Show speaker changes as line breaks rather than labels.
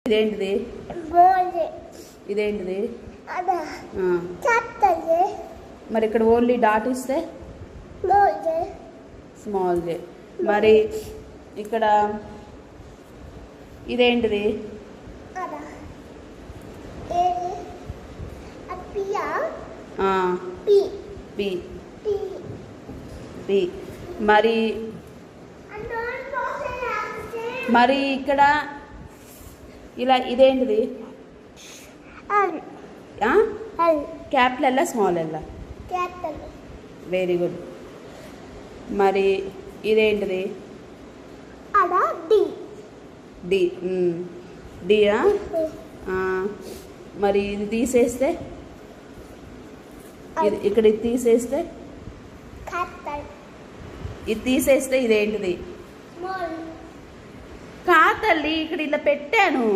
ఇదేంటిది? ఇదేంటిది? మరి ఇక్కడ ఓన్లీ డాట్ ఇస్తే స్మాల్ జే. మరి ఇక్కడ ఇదేంటిది? పి. పి. మరి మరి ఇక్కడ ఇలా ఇదేంటిది? క్యాపిటల్ ఎల్లా స్మాల్ ఎల్లా? Very good. మరి ఇదేంటిది? డి. డియా? మరి ఇది తీసేస్తే ఇక్కడ ఇది తీసేస్తే ఇది తీసేస్తే ఇదేంటిది? కా తల్లి, ఇక్కడ ఇలా పెట్టాను.